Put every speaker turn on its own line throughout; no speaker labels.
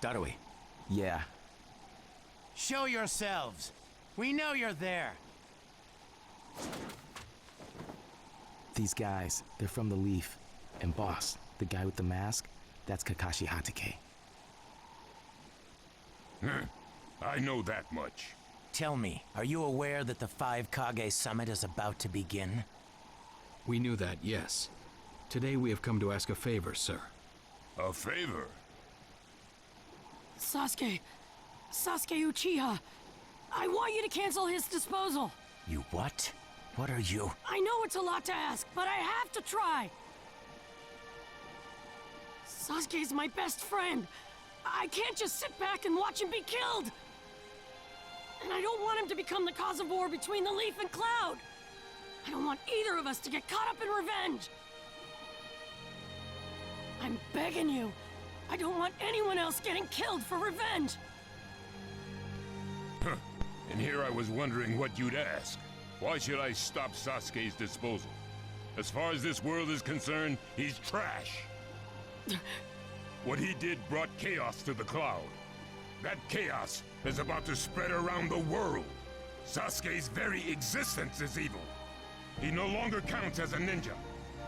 Gotta we?
Yeah.
Show yourselves. We know you're there.
These guys, they're from the Leaf. And boss, the guy with the mask, that's Kakashi Hatake.
I know that much.
Tell me, are you aware that the Five Kage Summit is about to begin?
We knew that, yes. Today we have come to ask a favor, sir.
A favor?
Sasuke Uchiha. I want you to cancel his disposal.
You what? What are you?
I know it's a lot to ask, but I have to try. Sasuke's my best friend. I can't just sit back and watch him be killed. And I don't want him to become the cause of war between the Leaf and Cloud. I don't want either of us to get caught up in revenge. I'm begging you. I don't want anyone else getting killed for revenge.
And here I was wondering what you'd ask. Why should I stop Sasuke's disposal? As far as this world is concerned, he's trash. What he did brought chaos to the Cloud. That chaos is about to spread around the world. Sasuke's very existence is evil. He no longer counts as a ninja.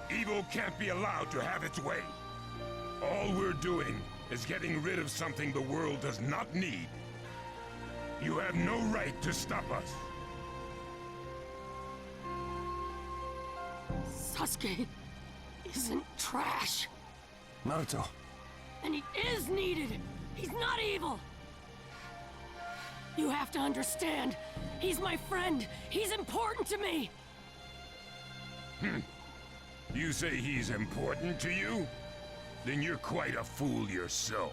Evil can't be allowed to have its way. All we're doing is getting rid of something the world does not need. You have no right to stop us.
Sasuke isn't trash.
Naruto.
And he is needed. He's not evil. You have to understand. He's my friend. He's important to me.
You say he's important to you? Then you're quite a fool yourself.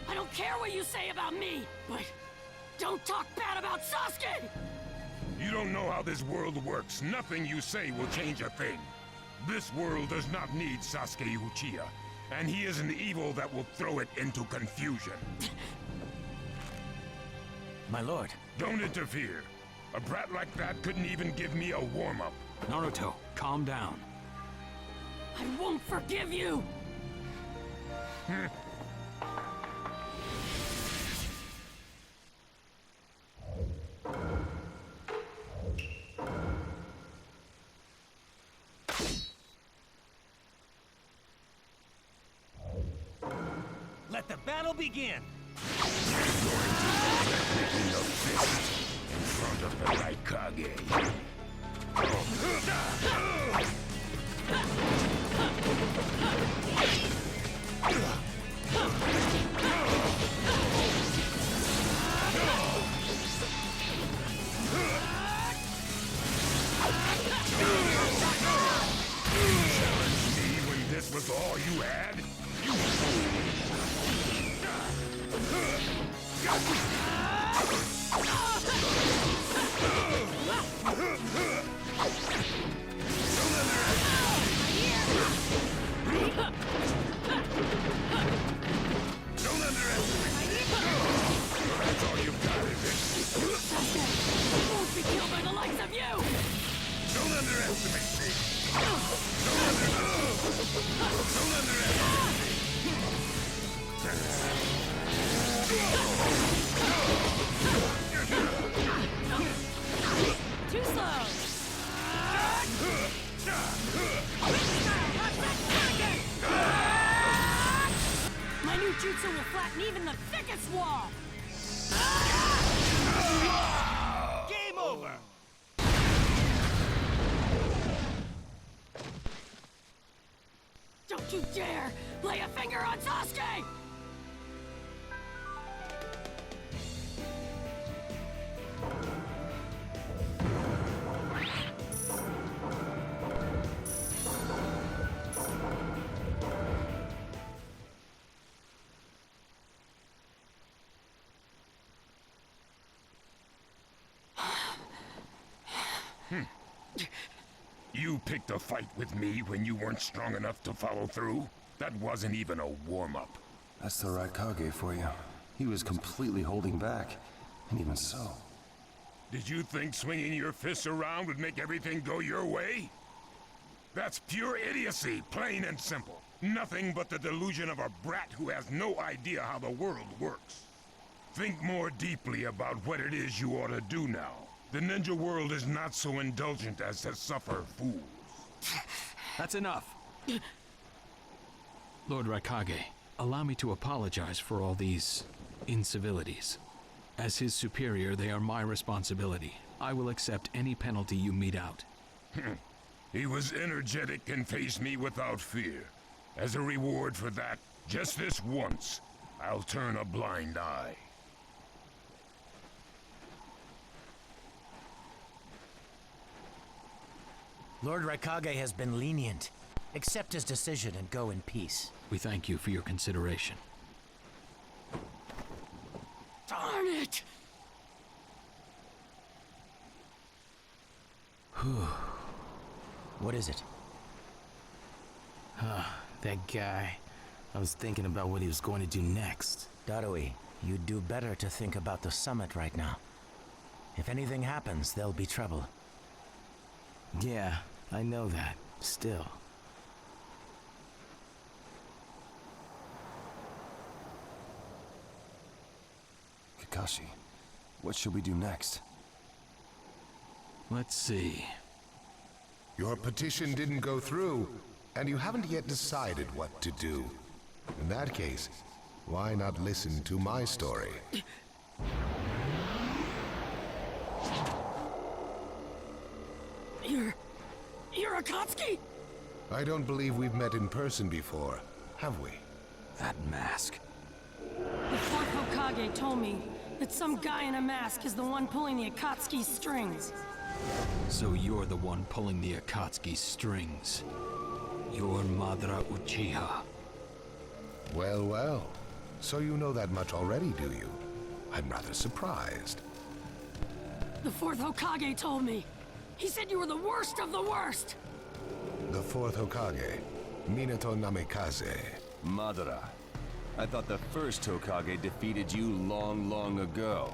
I don't care what you say about me, but don't talk bad about Sasuke!
You don't know how this world works. Nothing you say will change a thing. This world does not need Sasuke Uchiha, and he is an evil that will throw it into confusion.
My lord.
Don't interfere. A brat like that couldn't even give me a warm-up.
Naruto, calm down.
I won't forgive you!
Let the battle begin!
Making a fist in front of the Raikage. Challenge me when this was all you had? You fool! Don't underestimate me! That's all you've got, is it?
I won't be killed by the likes of you!
Don't underestimate me! Don't underestimate me!
Too slow! My new jutsu will flatten even the thickest wall!
Game over!
Don't you dare lay a finger on Sasuke!
You picked a fight with me when you weren't strong enough to follow through? That wasn't even a warm-up.
That's the Raikage for you. He was completely holding back, and even so.
Did you think swinging your fists around would make everything go your way? That's pure idiocy, plain and simple. Nothing but the delusion of a brat who has no idea how the world works. Think more deeply about what it is you ought to do now. The ninja world is not so indulgent as to suffer fools.
That's enough. Lord Raikage, allow me to apologize for all these incivilities. As his superior, they are my responsibility. I will accept any penalty you mete out.
He was energetic and faced me without fear. As a reward for that, just this once, I'll turn a blind eye.
Lord Raikage has been lenient. Accept his decision and go in peace.
We thank you for your consideration.
Darn it!
What is it?
That guy. I was thinking about what he was going to do next.
Darui, you'd do better to think about the summit right now. If anything happens, there'll be trouble.
Yeah, I know that. Still.
Kakashi, what should we do next?
Let's see.
Your petition didn't go through, and you haven't yet decided what to do. In that case, why not listen to my story?
You're Akatsuki?
I don't believe we've met in person before, have we?
That mask.
The fourth Hokage told me that some guy in a mask is the one pulling the Akatsuki strings.
So you're the one pulling the Akatsuki strings. You're Madara Uchiha.
Well, well. So you know that much already, do you? I'm rather surprised.
The fourth Hokage told me. He said you were the worst of the worst.
The fourth Hokage, Minato Namikaze.
Madara. I thought the first Hokage defeated you long, long ago.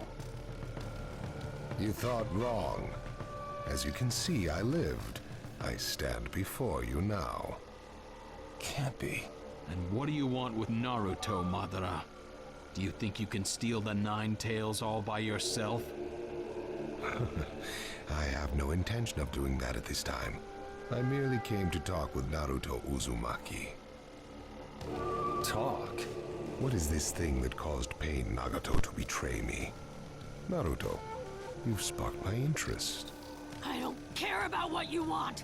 You thought wrong. As you can see, I lived. I stand before you now.
Can't be.
And what do you want with Naruto, Madara? Do you think you can steal the Nine Tails all by yourself?
I have no intention of doing that at this time. I merely came to talk with Naruto Uzumaki.
Talk?
What is this thing that caused Pain Nagato to betray me? Naruto, you've sparked my interest.
I don't care about what you want.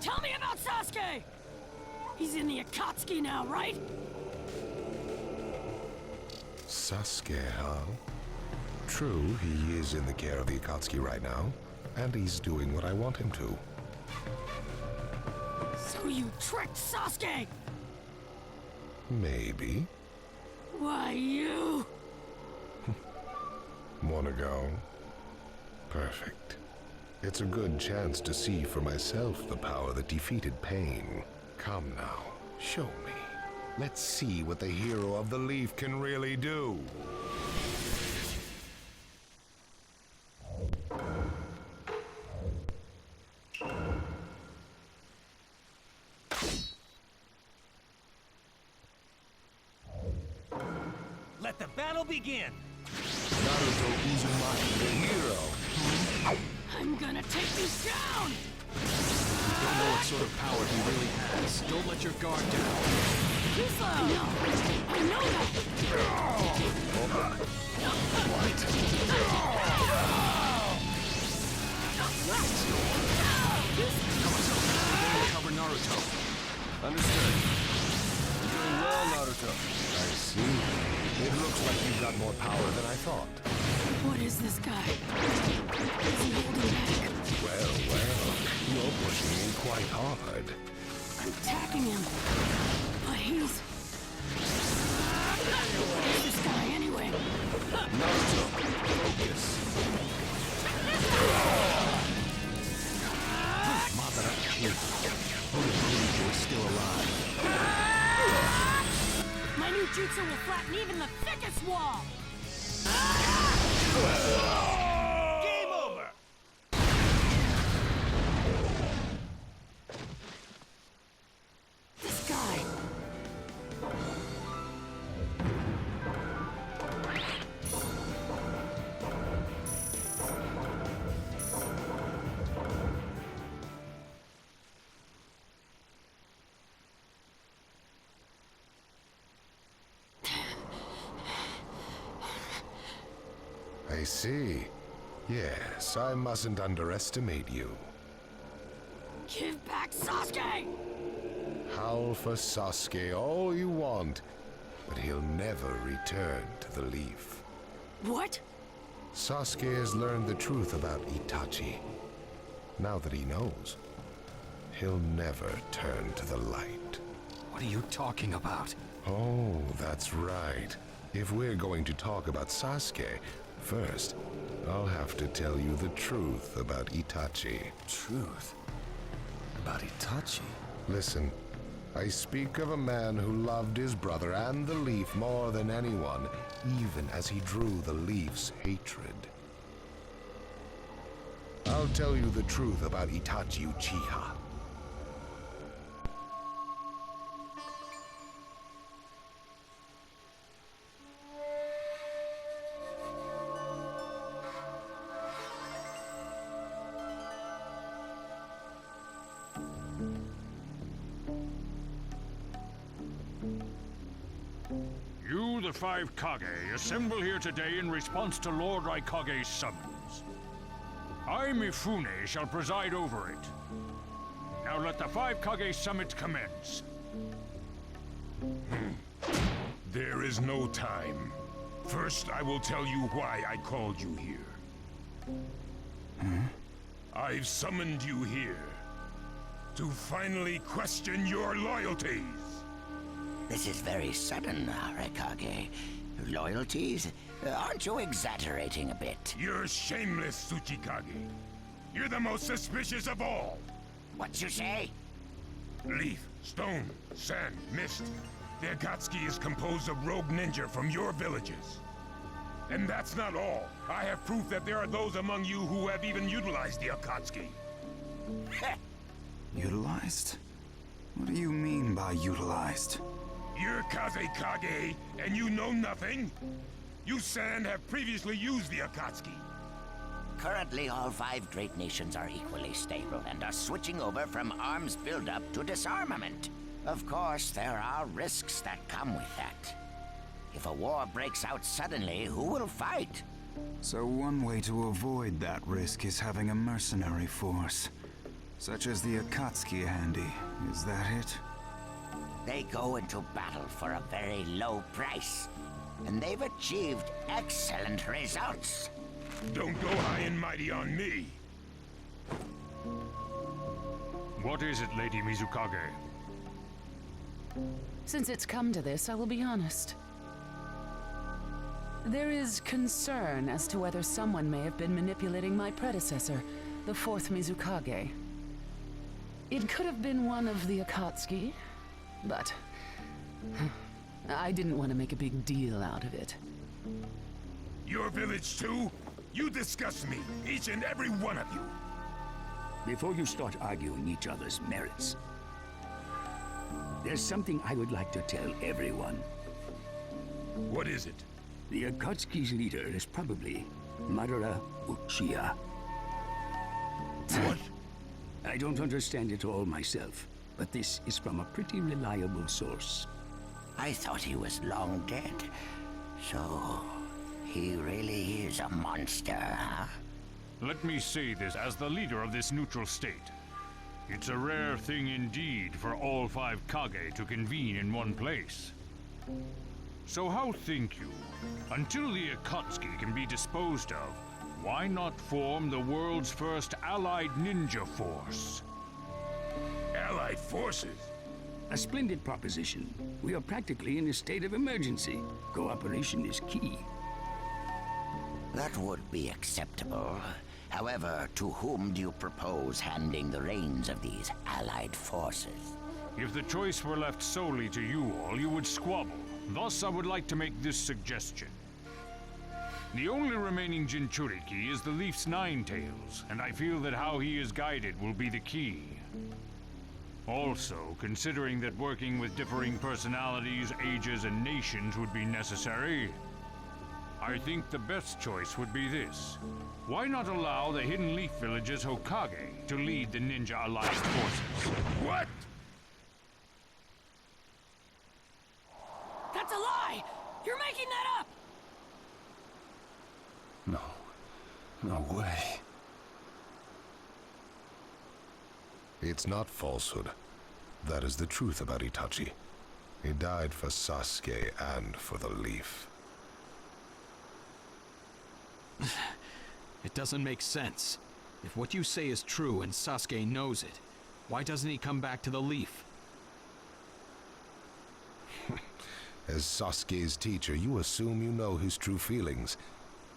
Tell me about Sasuke! He's in the Akatsuki now, right?
Sasuke, huh? True, he is in the care of the Akatsuki right now, and he's doing what I want him to.
So you tricked Sasuke!
Maybe.
Why, you...
Wanna go? Perfect. It's a good chance to see for myself the power that defeated Pain. Come now, show me. Let's see what the hero of the leaf can really do.
Let the battle begin!
Naruto Uzumaki, the hero.
I'm gonna take you down!
You don't know what sort of power he really has. Don't let your guard down.
Too slow! I know that!
Cover Naruto.
Understood. You're doing well, Naruto.
I see. It looks like you've got more power than I thought.
What is this guy? Is he holding back?
Well, you're pushing me quite hard.
I'm attacking him. But he's... What is this guy anyway?
Naruto, focus.
Madara Uchiha. Naruto is still alive.
My new jutsu will flatten even the thickest wall!
Game over!
This guy...
I see. Yes, I mustn't underestimate you.
Give back Sasuke!
Howl for Sasuke all you want, but he'll never return to the Leaf.
What?
Sasuke has learned the truth about Itachi. Now that he knows, he'll never turn to the light.
What are you talking about?
Oh, that's right. If we're going to talk about Sasuke, first, I'll have to tell you the truth about Itachi.
Truth? About Itachi?
Listen, I speak of a man who loved his brother and the Leaf more than anyone, even as he drew the Leaf's hatred. I'll tell you the truth about Itachi Uchiha.
You, the five Kage, assemble here today in response to Lord Raikage's summons. I, Mifune, shall preside over it. Now let the five Kage summit commence.
There is no time. First, I will tell you why I called you here. I've summoned you here to finally question your loyalties.
This is very sudden, Raikage. Loyalties? Aren't you exaggerating a bit?
You're shameless, Tsuchikage. You're the most suspicious of all.
What you say?
Leaf, stone, sand, mist. The Akatsuki is composed of rogue ninja from your villages. And that's not all. I have proof that there are those among you who have even utilized the Akatsuki.
Utilized? What do you mean by utilized?
You're Kazekage, and you know nothing? You Sand have previously used the Akatsuki.
Currently, all five great nations are equally stable and are switching over from arms buildup to disarmament. Of course, there are risks that come with that. If a war breaks out suddenly, who will fight?
So one way to avoid that risk is having a mercenary force, such as the Akatsuki handy. Is that it?
They go into battle for a very low price, and they've achieved excellent results.
Don't go high and mighty on me.
What is it, Lady Mizukage?
Since it's come to this, I will be honest. There is concern as to whether someone may have been manipulating my predecessor, the fourth Mizukage. It could have been one of the Akatsuki, but I didn't want to make a big deal out of it.
Your village too? You disgust me, each and every one of you.
Before you start arguing each other's merits, there's something I would like to tell everyone.
What is it?
The Akatsuki's leader is probably Madara Uchiha.
What?
I don't understand it all myself, but this is from a pretty reliable source.
I thought he was long dead. So, he really is a monster, huh?
Let me say this as the leader of this neutral state. It's a rare thing indeed for all five Kage to convene in one place. So how think you? Until the Akatsuki can be disposed of, why not form the world's first allied ninja force?
Allied forces?
A splendid proposition. We are practically in a state of emergency. Cooperation is key.
That would be acceptable. However, to whom do you propose handing the reins of these allied forces?
If the choice were left solely to you all, you would squabble. Thus, I would like to make this suggestion. The only remaining Jinchuriki is the Leaf's Nine Tails, and I feel that how he is guided will be the key. Also, considering that working with differing personalities, ages, and nations would be necessary, I think the best choice would be this. Why not allow the Hidden Leaf Village's Hokage to lead the Ninja Alliance forces?
What?
That's a lie! You're making that up!
No. No way.
It's not falsehood. That is the truth about Itachi. He died for Sasuke and for the Leaf.
It doesn't make sense. If what you say is true and Sasuke knows it, why doesn't he come back to the Leaf?
As Sasuke's teacher, you assume you know his true feelings,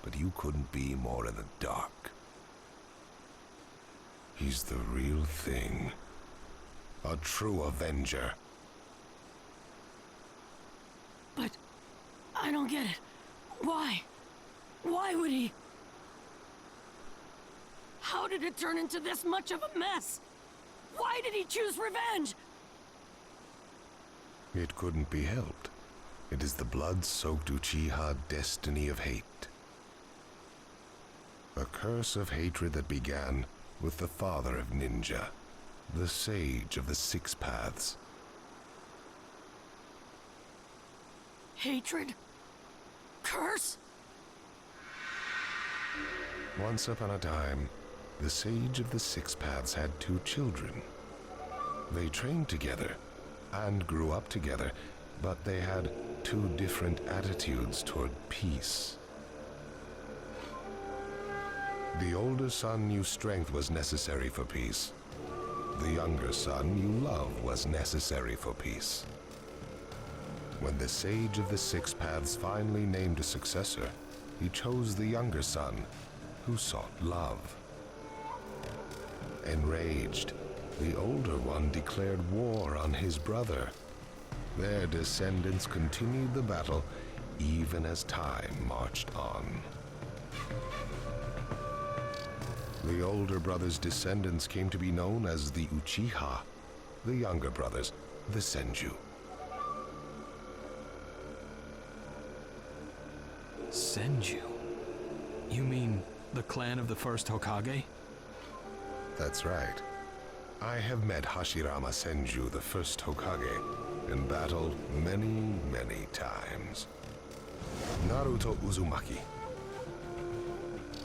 but you couldn't be more in the dark. He's the real thing. A true Avenger.
But I don't get it. Why? Why would he? How did it turn into this much of a mess? Why did he choose revenge?
It couldn't be helped. It is the blood-soaked Uchiha destiny of hate. A curse of hatred that began with the father of ninja, the sage of the Six Paths.
Hatred? Curse?
Once upon a time, the sage of the Six Paths had 2 children. They trained together and grew up together, but they had 2 different attitudes toward peace. The older son knew strength was necessary for peace. The younger son knew love was necessary for peace. When the sage of the Six Paths finally named a successor, he chose the younger son, who sought love. Enraged, the older one declared war on his brother. Their descendants continued the battle even as time marched on. The older brother's descendants came to be known as the Uchiha, the younger brothers, the Senju.
Senju? You mean the clan of the first Hokage?
That's right. I have met Hashirama Senju, the first Hokage, in battle many, many times. Naruto Uzumaki.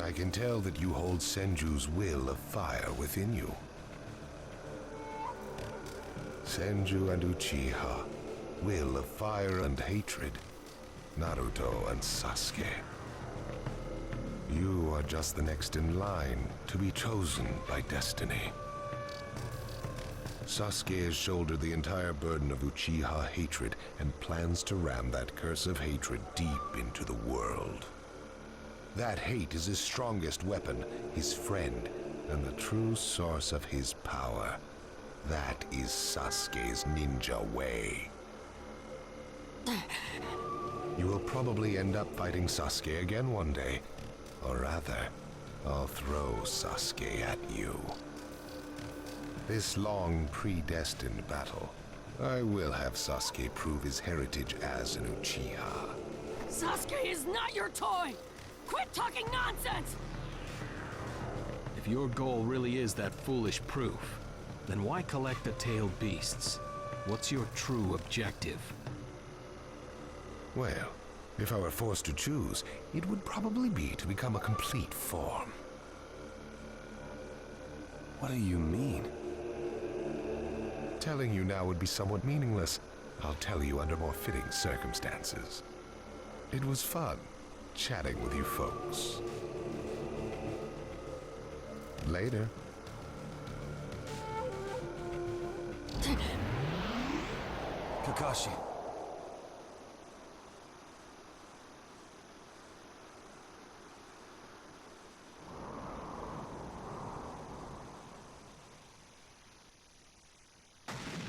I can tell that you hold Senju's will of fire within you. Senju and Uchiha, will of fire and hatred. Naruto and Sasuke. You are just the next in line to be chosen by destiny. Sasuke has shouldered the entire burden of Uchiha hatred and plans to ram that curse of hatred deep into the world. That hate is his strongest weapon, his friend, and the true source of his power. That is Sasuke's ninja way. You will probably end up fighting Sasuke again one day. Or rather, I'll throw Sasuke at you. This long, predestined battle, I will have Sasuke prove his heritage as an Uchiha.
Sasuke is not your toy! Quit talking nonsense!
If your goal really is that foolish proof, then why collect the tailed beasts? What's your true objective?
Well, if I were forced to choose, it would probably be to become a complete form.
What do you mean?
Telling you now would be somewhat meaningless. I'll tell you under more fitting circumstances. It was fun chatting with you folks. Later.
Kakashi.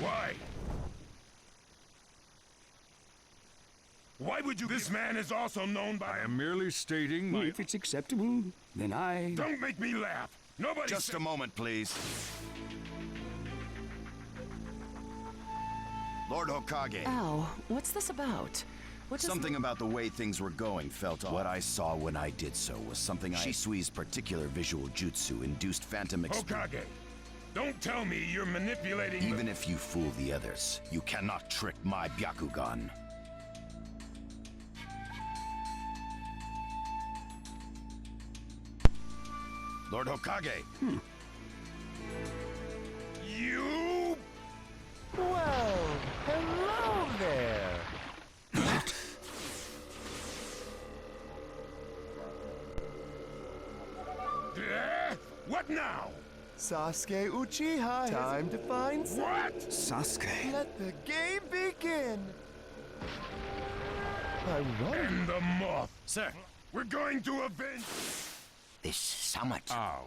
Why? Why would you? This man is also known by.
I am merely stating my.
If it's acceptable, then I...
Don't make me laugh. Nobody.
Just a moment, please. Lord Hokage.
Ow, what's this about? What does...
Something about the way things were going felt off. What I saw when I did so was something Shisui's particular visual jutsu induced phantom
Hokage, don't tell me you're manipulating.
Even if you fool the others, you cannot trick my Byakugan. Lord Hokage!
You...
Well, hello there.
What now?
Sasuke Uchiha, time to find
What?
Sasuke?
Let the game begin. I wonder.
And the moth.
Sir.
We're going to avenge...
This summit.
Ow.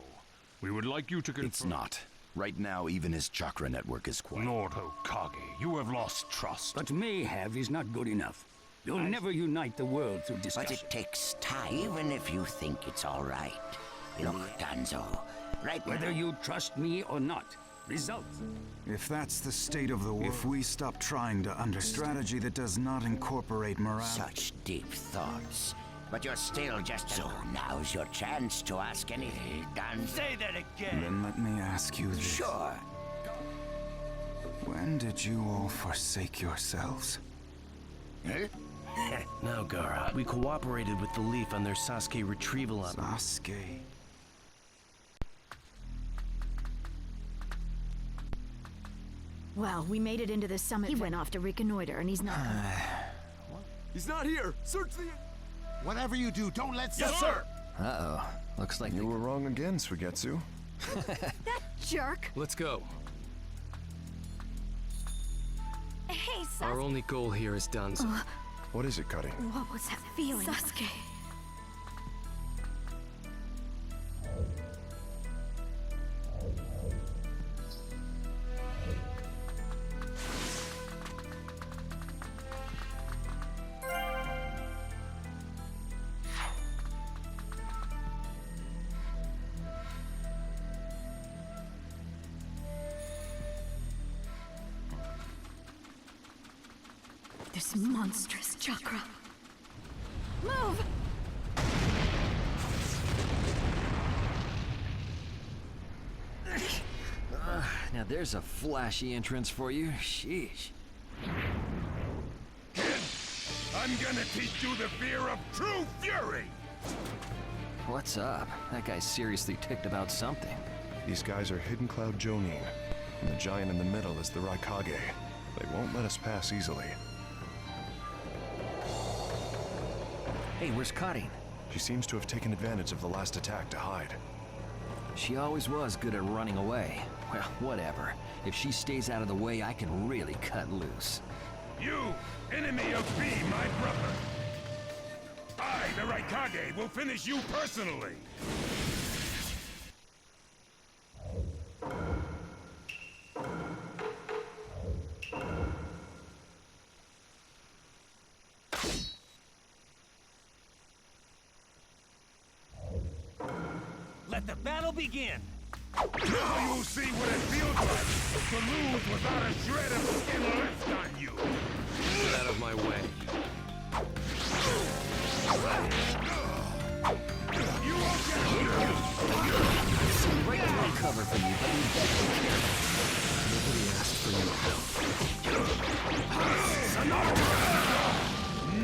We would like you to confirm...
It's not. Right now, even his chakra network is quiet.
Lord Hokage, you have lost trust.
But may have is not good enough. You'll never unite the world through discussion.
But it takes time, even if you think it's all right. Look, Danzo, right
Whether
now...
you trust me or not, results.
If that's the state of the world, if we stop trying to understand strategy that does not incorporate morale...
Such deep thoughts. But you're still just... So now's your chance to ask anything, Danzo.
Say that again!
Then let me ask you this.
Sure.
When did you all forsake yourselves?
No, Gara. We cooperated with the Leaf on their Sasuke retrieval on
Sasuke.
Well, we made it into the summit. He went off to reconnoiter, and he's not.
He's not here. Search the.
Whatever you do, don't let... Yes, sir!
Uh-oh. Looks like you were wrong again, Suigetsu.
That jerk!
Let's go.
Hey, Sasuke.
Our only goal here is done.
What is it, Cuddy?
What was that feeling? Sasuke. This monstrous chakra. Move!
Now there's a flashy entrance for you. Sheesh.
Kid, I'm gonna teach you the fear of true fury!
What's up? That guy's seriously ticked about something.
These guys are Hidden Cloud Jonin, and the giant in the middle is the Raikage. They won't let us pass easily.
Hey, where's Cutting?
She seems to have taken advantage of the last attack to hide.
She always was good at running away. Well, whatever. If she stays out of the way, I can really cut loose.
You, enemy of B, my brother! I, the Raikage, will finish you personally!
Let the battle begin!
Now you'll see what it feels like to lose without a shred of skin left on you!
Get out of my way.
You won't get
Right to recover from you, but you better be careful. Nobody asked for your help.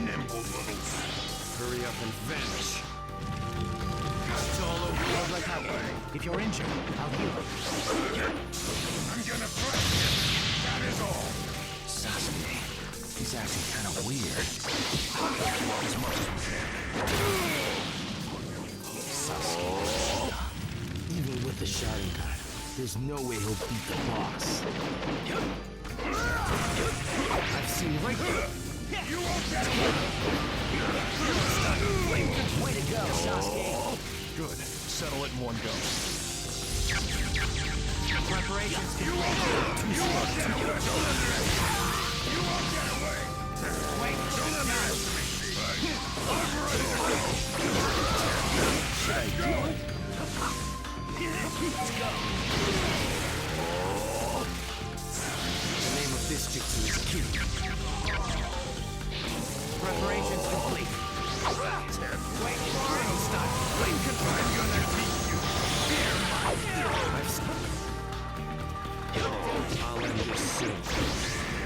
nimble little...
Hurry up and vanish.
It's all over like that way. If you're injured, I'll heal you.
I'm gonna crush you. That is all.
Sasuke, he's acting kind of weird. Sasuke, even with the Sharingan, there's no way he'll beat the boss. I've seen right through.
You won't get away.
Way to go, Sasuke.
Good. Settle it in one go.
Preparations
You won't get away. You won't get away.
Wait,
Don't underestimate me. I'm ready.
Should I do it?
Let's go.
The name of this jutsu is Q.
Preparations complete. Wait, don't stop.
I'm gonna teach you. Fear my
I'll end this soon.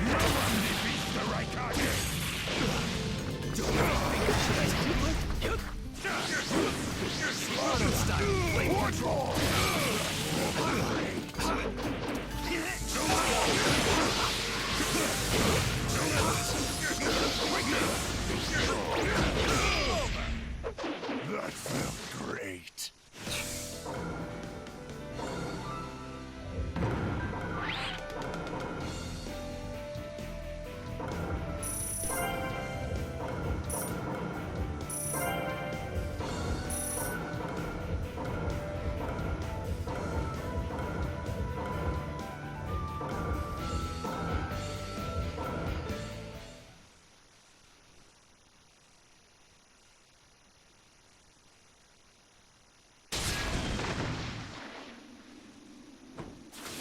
No one defeats the Raikage.
Should I keep it?
You're slow.
Stop. Wait,
What's wrong?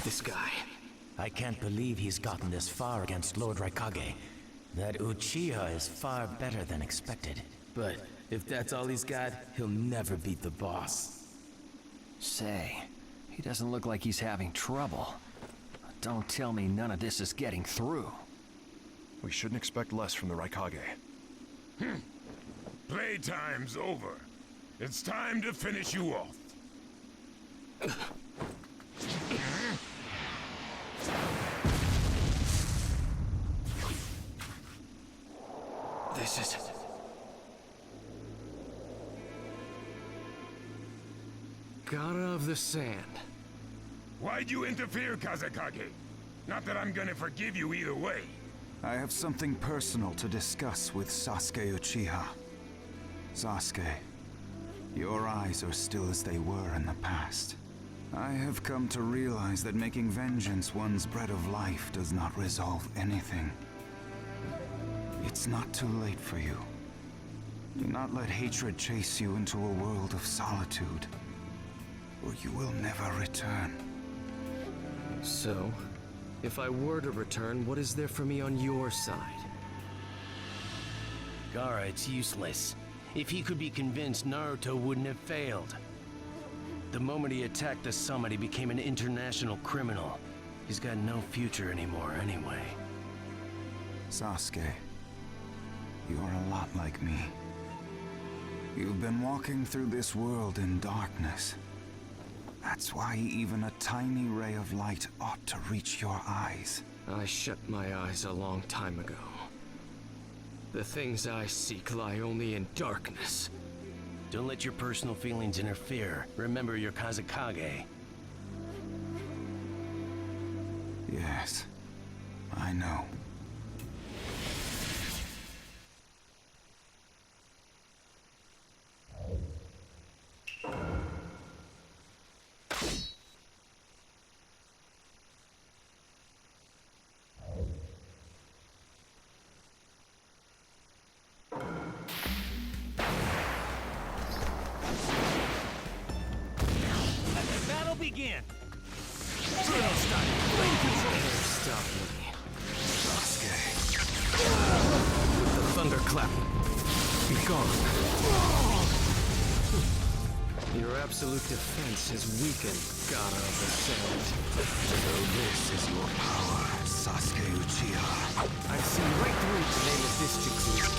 this guy.
I can't believe he's gotten this far against Lord Raikage. That Uchiha is far better than expected.
But if that's all he's got, he'll never beat the boss.
Say, he doesn't look like he's having trouble. Don't tell me none of this is getting through.
We shouldn't expect less from the Raikage.
Playtime's over. It's time to finish you off.
This is... God of the Sand.
Why'd you interfere, Kazekage? Not that I'm gonna forgive you either way.
I have something personal to discuss with Sasuke Uchiha. Sasuke, your eyes are still as they were in the past. I have come to realize that making vengeance one's bread of life does not resolve anything. It's not too late for you. Do not let hatred chase you into a world of solitude, or you will never return.
So, if I were to return, what is there for me on your side?
Gaara, it's useless. If he could be convinced, Naruto wouldn't have failed. The moment he attacked the summit, he became an international criminal. He's got no future anymore, anyway.
Sasuke, you are a lot like me. You've been walking through this world in darkness. That's why even a tiny ray of light ought to reach your eyes.
I shut my eyes a long time ago. The things I seek lie only in darkness.
Don't let your personal feelings interfere. Remember your Kazekage.
Yes, I know.
Begin!
Stop me. Sasuke. With the thunderclap. Be gone. Your absolute defense is weakened, God of the Sand.
So this is your power, Sasuke Uchiha.
I've seen right through the name of this jutsu.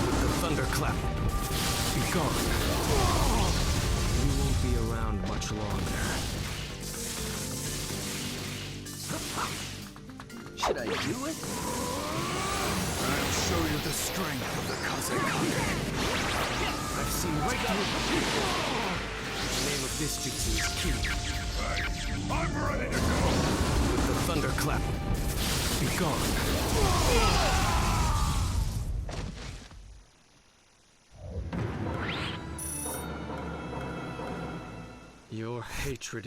With the thunderclap. Be gone. You won't be around much longer.
Should I do it?
I'll show you the strength of the Kazekage.
I've seen right through it. The name of this jutsu is Ki.
I'm ready to go!
With the thunderclap. Be gone. Your hatred